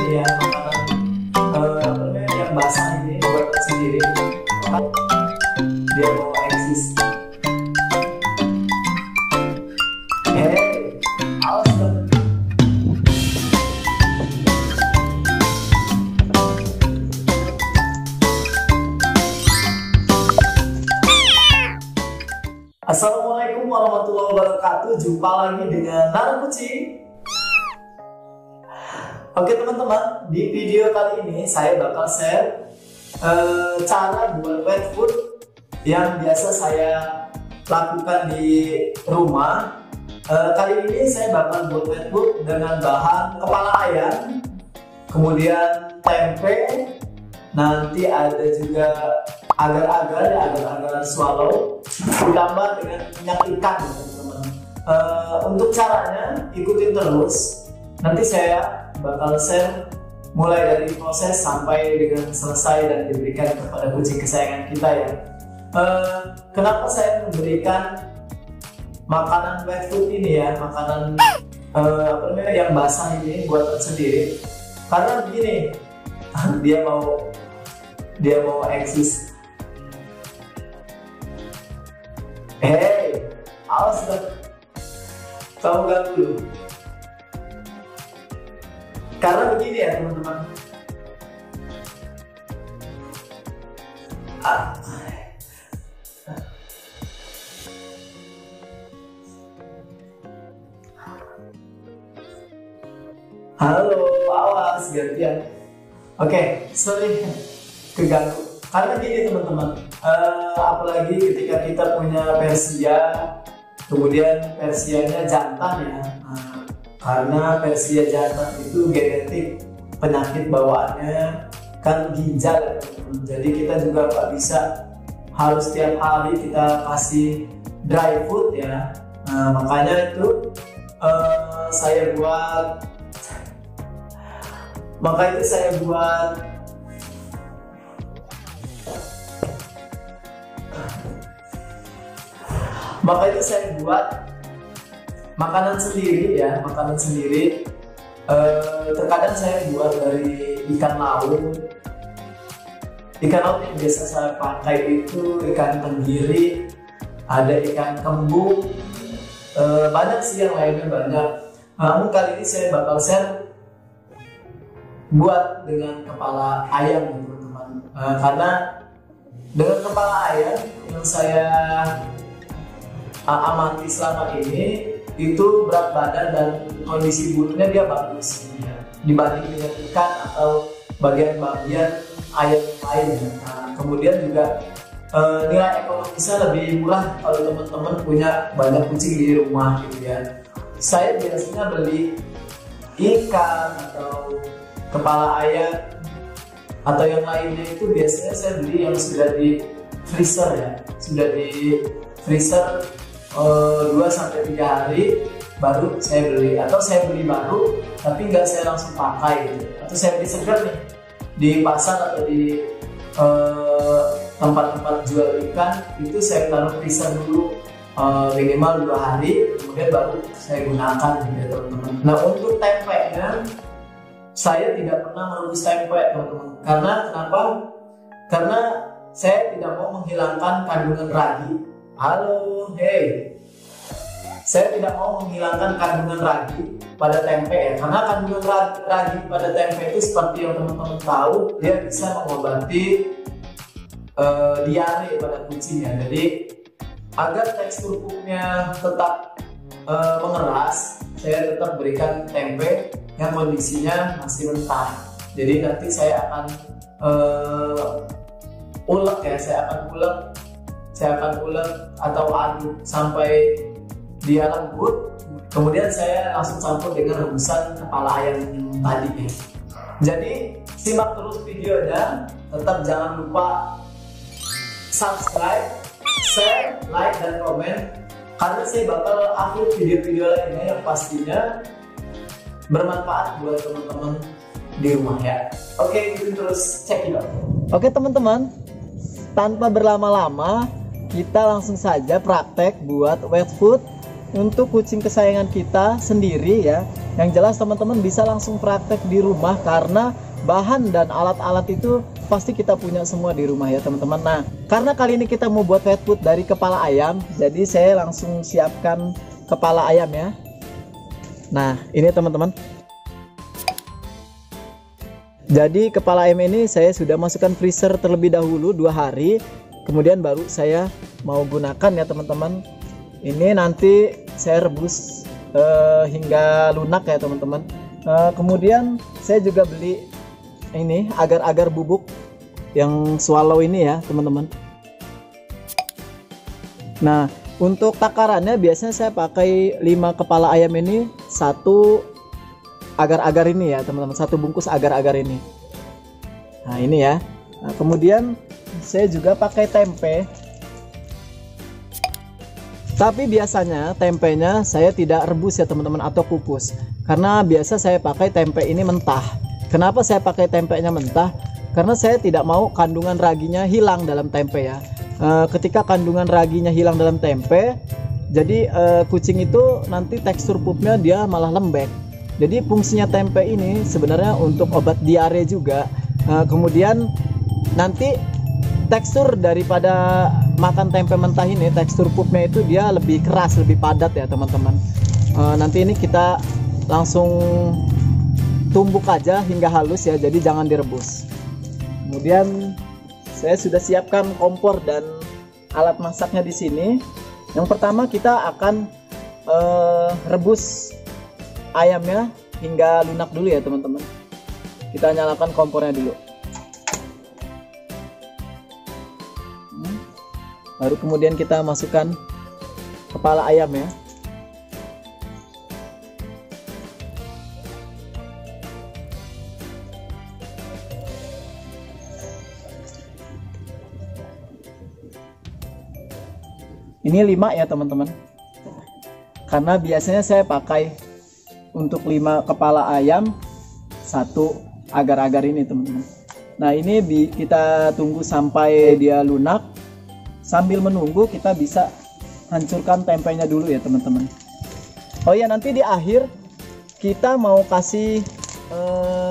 ini ya, makanan yang basah ini buatan sendiri. Dia mau eksis. Awas dong. Assalamualaikum warahmatullahi wabarakatuh. Jumpa lagi dengan Nano Kucing. Oke teman-teman, di video kali ini saya bakal share cara buat pet food yang biasa saya lakukan di rumah. Kali ini saya bakal buat pet food dengan bahan kepala ayam, kemudian tempe, nanti ada juga agar-agar swallow, ditambah dengan minyak ikan teman-teman. Untuk caranya ikutin terus, nanti saya bakal share mulai dari proses sampai dengan selesai dan diberikan kepada kucing kesayangan kita ya. Kenapa saya memberikan makanan pet food ini ya, makanan yang basah ini buatan sendiri? Karena begini, dia mau eksis. Awas dong, kamu gak dulu. Karena begini ya teman-teman, halo, awas gantian. Oke, sorry keganggu. Karena gini teman-teman, apalagi ketika kita punya Persia, kemudian Persianya jantan ya. Karena Persia jantan itu genetik penyakit bawaannya kan ginjal ya teman-teman. Jadi kita juga nggak bisa harus tiap hari kita kasih dry food ya. Makanya itu saya buat makanan sendiri ya, terkadang saya buat dari ikan laut. Ikan laut yang biasa saya pakai itu ikan tenggiri, ada ikan kembung, banyak sih yang lainnya banyak. Namun kali ini saya bakal share buat dengan kepala ayam teman-teman. Karena dengan kepala ayam yang saya amati selama ini, itu berat badan dan kondisi bulunya dia bagus ya, dibanding dengan ikan atau bagian-bagian ayam lain. Kemudian juga nilai ekonomisnya lebih murah kalau teman-teman punya banyak kucing di rumah gitu ya. Saya biasanya beli ikan atau kepala ayam atau yang lainnya itu biasanya saya beli yang sudah di freezer ya, sudah di freezer 2-3 hari baru saya beli, atau saya beli baru tapi nggak saya langsung pakai gitu. Atau saya beli segar nih di pasar atau di tempat-tempat jual ikan, itu saya taruh freezer dulu minimal 2 hari, kemudian baru saya gunakan gitu teman-teman. Nah untuk tempenya saya tidak pernah merebus tempe teman-teman. Karena kenapa? Karena saya tidak mau menghilangkan kandungan ragi. Halo, saya tidak mau menghilangkan kandungan ragi pada tempe ya. Karena kandungan ragi pada tempe itu seperti yang teman-teman tahu, dia bisa mengobati diare pada kucing ya. Jadi agar tekstur pupnya tetap mengeras, saya tetap berikan tempe yang kondisinya masih mentah. Jadi nanti saya akan ulek ya, saya akan ulek atau aduk sampai dia lembut. Kemudian saya langsung campur dengan rebusan kepala ayam yang tadi ya. Jadi simak terus videonya, tetap jangan lupa subscribe, share, like, dan komen, karena saya bakal upload video-video lainnya yang pastinya bermanfaat buat teman-teman di rumah ya. Oke, ikutin terus, check it out. Oke teman-teman, tanpa berlama-lama kita langsung saja praktek buat wet food untuk kucing kesayangan kita sendiri ya. Yang jelas teman-teman bisa langsung praktek di rumah karena bahan dan alat-alat itu pasti kita punya semua di rumah ya teman-teman. Nah, karena kali ini kita mau buat wet food dari kepala ayam, jadi saya langsung siapkan kepala ayam ya. Nah, ini teman-teman. Jadi kepala ayam ini saya sudah masukkan freezer terlebih dahulu 2 hari. Kemudian baru saya mau gunakan ya teman-teman. Ini nanti saya rebus hingga lunak ya teman-teman. Kemudian saya juga beli ini agar-agar bubuk yang swallow ini ya teman-teman. Nah, untuk takarannya biasanya saya pakai 5 kepala ayam ini, 1 agar-agar ini ya teman-teman, 1 bungkus agar-agar ini. Nah ini ya. Nah, kemudian saya juga pakai tempe. Tapi biasanya tempenya saya tidak rebus ya teman-teman atau kukus, karena biasa saya pakai tempe ini mentah. Kenapa saya pakai tempenya mentah? Karena saya tidak mau kandungan raginya hilang dalam tempe ya. Ketika kandungan raginya hilang dalam tempe, jadi kucing itu nanti tekstur pupnya dia malah lembek. Jadi fungsinya tempe ini sebenarnya untuk obat diare juga. Kemudian nanti tekstur daripada makan tempe mentah ini, tekstur pupnya itu dia lebih keras, lebih padat ya teman-teman. Nanti ini kita langsung tumbuk aja hingga halus ya, jadi jangan direbus. Kemudian saya sudah siapkan kompor dan alat masaknya di sini. Yang pertama kita akan rebus ayamnya hingga lunak dulu ya teman-teman. Kita nyalakan kompornya dulu. Baru kemudian kita masukkan kepala ayam ya. Ini 5 ya teman-teman. Karena biasanya saya pakai untuk 5 kepala ayam, 1 agar-agar ini teman-teman. Nah ini kita tunggu sampai dia lunak. Sambil menunggu kita bisa hancurkan tempenya dulu ya teman-teman. Oh ya, nanti di akhir kita mau kasih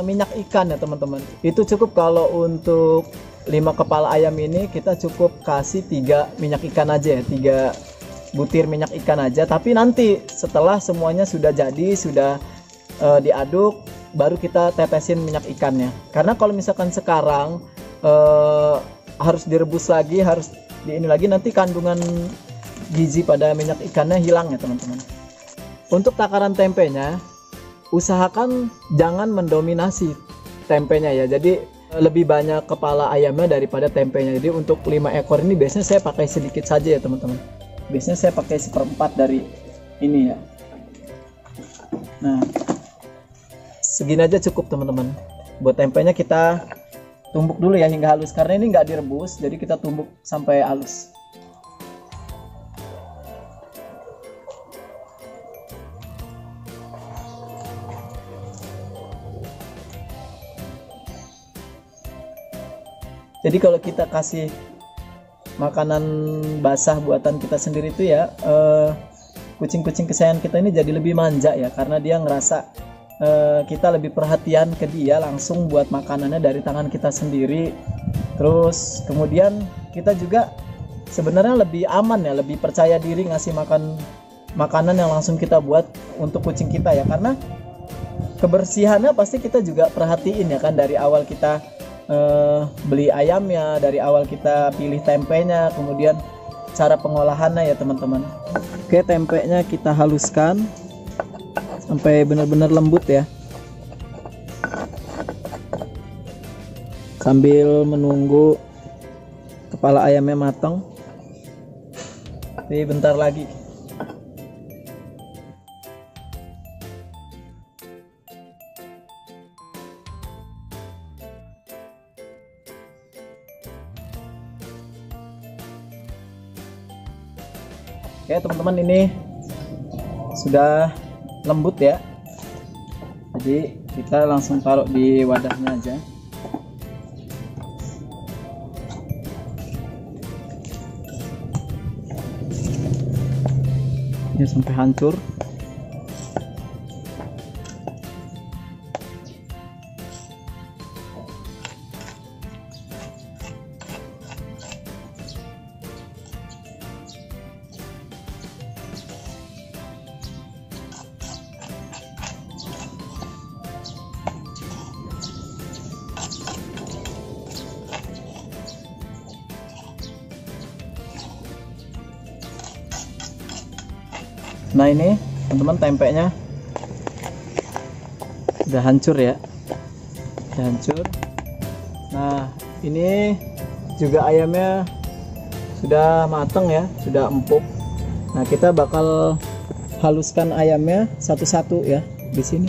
minyak ikan ya teman-teman. Itu cukup kalau untuk 5 kepala ayam ini kita cukup kasih 3 minyak ikan aja ya, 3 butir minyak ikan aja. Tapi nanti setelah semuanya sudah jadi, sudah diaduk, baru kita tetesin minyak ikannya. Karena kalau misalkan sekarang harus direbus lagi, harus di ini lagi, nanti kandungan gizi pada minyak ikannya hilang ya teman-teman. Untuk takaran tempenya, usahakan jangan mendominasi tempenya ya. Jadi lebih banyak kepala ayamnya daripada tempenya. Jadi untuk 5 ekor ini biasanya saya pakai sedikit saja ya teman-teman. Biasanya saya pakai 1/4 dari ini ya. Nah, segini aja cukup teman-teman. Buat tempenya kita tumbuk dulu ya hingga halus, karena ini nggak direbus, jadi kita tumbuk sampai halus. Jadi kalau kita kasih makanan basah buatan kita sendiri itu ya, kucing-kucing kesayangan kita ini jadi lebih manja ya, karena dia ngerasa kita lebih perhatian ke dia, langsung buat makanannya dari tangan kita sendiri. Terus kemudian kita juga sebenarnya lebih aman ya, lebih percaya diri ngasih makanan yang langsung kita buat untuk kucing kita ya, karena kebersihannya pasti kita juga perhatiin ya kan, dari awal kita beli ayamnya, dari awal kita pilih tempenya, kemudian cara pengolahannya ya teman-teman. Oke, tempenya kita haluskan sampai benar-benar lembut ya, sambil menunggu kepala ayamnya matang. Jadi bentar lagi. Oke teman-teman, ini sudah lembut ya, jadi kita langsung taruh di wadahnya aja. Ya sampai hancur. Nah ini teman-teman tempenya udah hancur ya, udah hancur. Nah ini juga ayamnya sudah mateng ya, sudah empuk. Nah kita bakal haluskan ayamnya satu-satu ya di sini,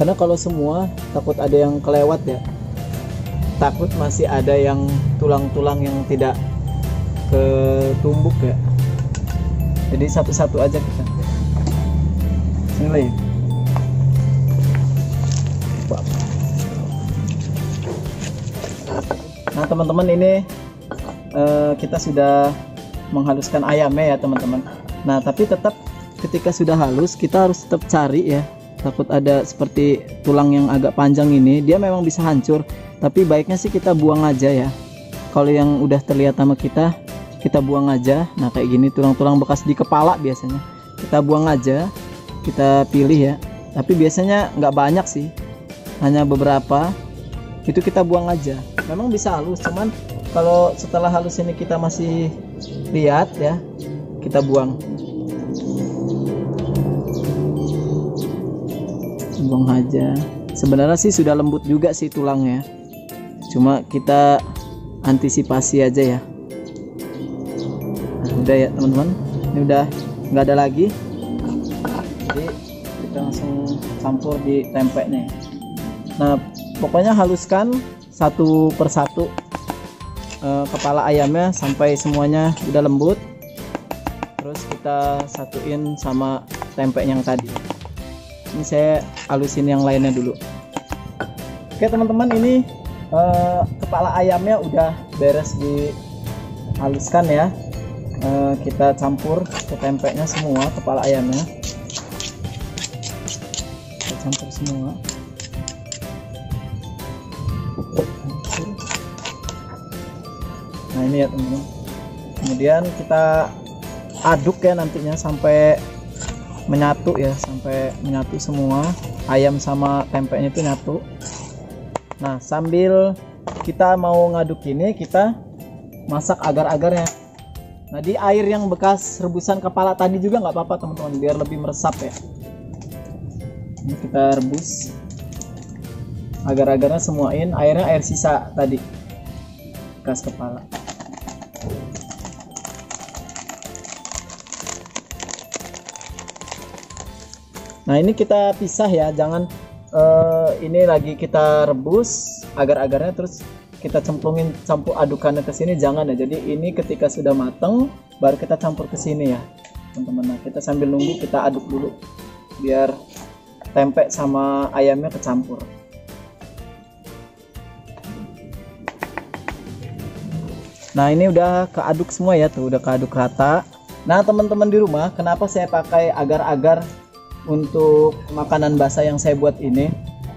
karena kalau semua takut ada yang kelewat ya, takut masih ada yang tulang-tulang yang tidak ketumbuk ya. Jadi satu-satu aja kita. Mulai. Nah teman-teman, ini kita sudah menghaluskan ayamnya ya teman-teman. Nah tapi tetap ketika sudah halus kita harus tetap cari ya, takut ada seperti tulang yang agak panjang ini, dia memang bisa hancur, tapi baiknya sih kita buang aja ya. Kalau yang udah terlihat sama kita buang aja. Nah kayak gini tulang-tulang bekas di kepala biasanya kita buang aja, kita pilih ya, tapi biasanya nggak banyak sih, hanya beberapa, itu kita buang aja. Memang bisa halus, cuman kalau setelah halus ini kita masih lihat ya, kita buang aja. Sebenarnya sih sudah lembut juga sih tulangnya, cuma kita antisipasi aja ya. Nah, udah ya teman-teman, ini udah nggak ada lagi, jadi kita langsung campur di tempenya. Nah pokoknya haluskan satu persatu kepala ayamnya sampai semuanya udah lembut, terus kita satuin sama tempe yang tadi. Ini saya halusin yang lainnya dulu. Oke teman-teman, ini kepala ayamnya udah beres dihaluskan ya. Kita campur ke tempenya semua, kepala ayamnya kita campur semua. Nah ini ya teman-teman, kemudian kita aduk ya nantinya sampai menyatu ya, sampai menyatu semua, ayam sama tempenya itu nyatu. Nah sambil kita mau ngaduk ini, kita masak agar-agarnya. Nah di air yang bekas rebusan kepala tadi juga nggak apa-apa teman-teman, biar lebih meresap ya. Ini kita rebus agar-agarnya, semuain airnya, air sisa tadi bekas kepala. Nah ini kita pisah ya, jangan ini lagi kita rebus agar-agarnya terus kita campur adukannya ke sini, jangan ya. Jadi ini ketika sudah mateng baru kita campur ke sini ya teman-teman. Nah kita sambil nunggu kita aduk dulu biar tempe sama ayamnya kecampur. Nah ini udah keaduk semua ya tuh, udah keaduk rata. Nah teman-teman di rumah, kenapa saya pakai agar-agar untuk makanan basah yang saya buat ini?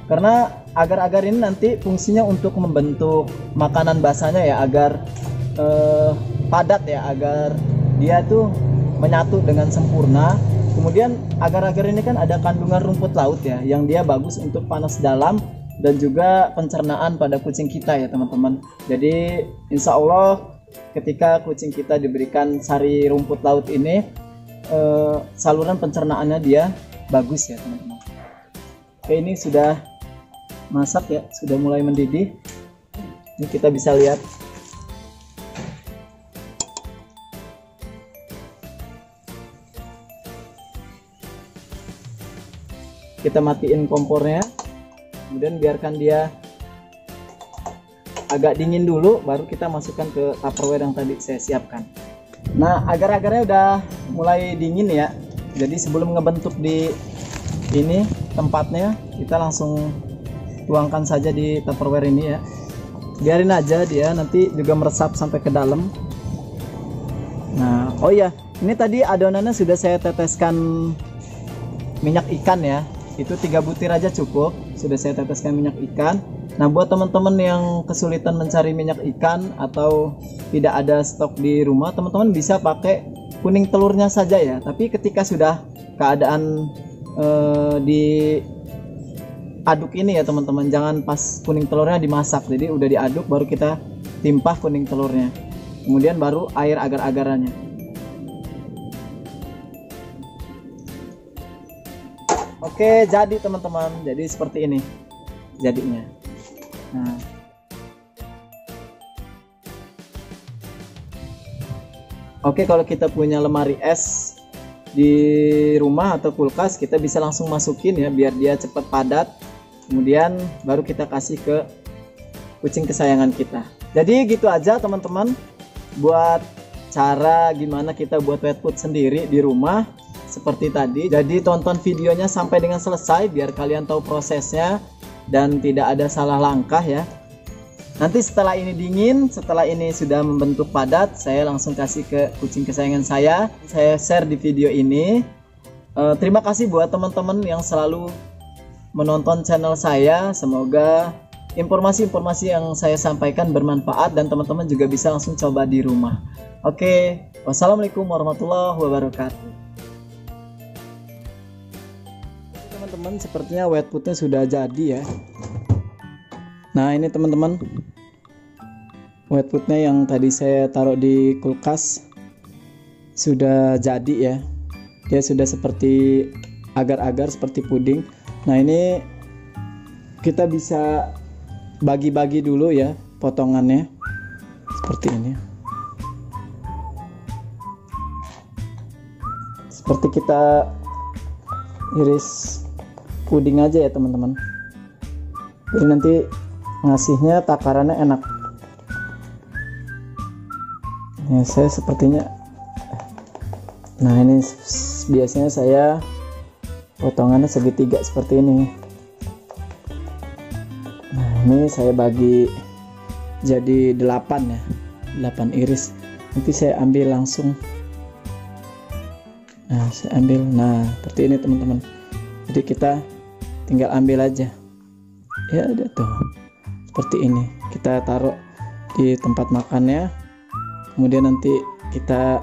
Karena agar-agar ini nanti fungsinya untuk membentuk makanan basahnya ya, agar padat ya, agar dia tuh menyatu dengan sempurna. Kemudian agar-agar ini kan ada kandungan rumput laut ya, yang dia bagus untuk panas dalam dan juga pencernaan pada kucing kita ya teman-teman. Jadi insya Allah ketika kucing kita diberikan sari rumput laut ini, saluran pencernaannya dia bagus ya teman-teman. Oke, ini sudah masak ya, sudah mulai mendidih. Ini kita bisa lihat. Kita matiin kompornya, kemudian biarkan dia agak dingin dulu, baru kita masukkan ke tupperware yang tadi saya siapkan. Nah agar-agarnya udah mulai dingin ya, jadi sebelum ngebentuk di ini tempatnya, kita langsung tuangkan saja di tupperware ini ya. Biarin aja dia nanti juga meresap sampai ke dalam. Nah oh ya, ini tadi adonannya sudah saya teteskan minyak ikan ya, itu 3 butir aja cukup, sudah saya teteskan minyak ikan. Nah buat teman-teman yang kesulitan mencari minyak ikan atau tidak ada stok di rumah, teman-teman bisa pakai kuning telurnya saja ya. Tapi ketika sudah keadaan diaduk ini ya teman-teman, jangan pas kuning telurnya dimasak, jadi udah diaduk baru kita timpah kuning telurnya, kemudian baru air agar-agarannya. Oke, jadi teman-teman, jadi seperti ini jadinya. Nah, oke, kalau kita punya lemari es di rumah atau kulkas, kita bisa langsung masukin ya biar dia cepat padat. Kemudian baru kita kasih ke kucing kesayangan kita. Jadi gitu aja teman-teman, buat cara gimana kita buat wet food sendiri di rumah seperti tadi. Jadi tonton videonya sampai dengan selesai biar kalian tahu prosesnya dan tidak ada salah langkah ya. Nanti setelah ini dingin, setelah ini sudah membentuk padat, saya langsung kasih ke kucing kesayangan saya share di video ini. Terima kasih buat teman-teman yang selalu menonton channel saya. Semoga informasi-informasi yang saya sampaikan bermanfaat dan teman-teman juga bisa langsung coba di rumah. Oke, wassalamualaikum warahmatullahi wabarakatuh. Teman-teman, sepertinya wet foodnya sudah jadi ya. Nah ini teman-teman, wet foodnya yang tadi saya taruh di kulkas sudah jadi ya. Dia sudah seperti agar-agar seperti puding. Nah ini kita bisa bagi-bagi dulu ya potongannya seperti ini. Seperti kita iris puding aja ya teman-teman. Jadi nanti ngasihnya takarannya enak. Ya, saya sepertinya, nah ini biasanya saya potongannya segitiga seperti ini. Nah ini saya bagi jadi 8 ya, 8 iris. Nanti saya ambil langsung. Nah saya ambil, nah seperti ini teman-teman. Jadi kita tinggal ambil aja. Ya ada tuh. Seperti ini, kita taruh di tempat makannya, kemudian nanti kita,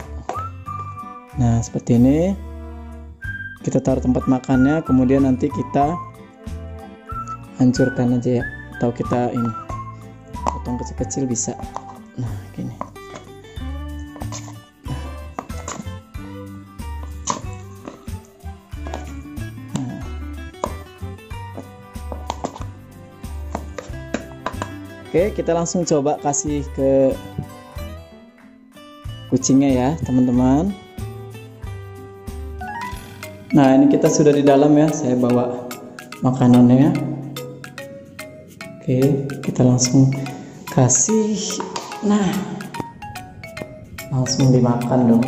nah seperti ini kita taruh tempat makannya, kemudian nanti kita hancurkan aja ya, atau kita ini potong kecil-kecil bisa. Nah gini. Oke, kita langsung coba kasih ke kucingnya ya teman-teman. Nah ini kita sudah di dalam ya, saya bawa makanannya. Oke, kita langsung kasih. Nah langsung dimakan dong.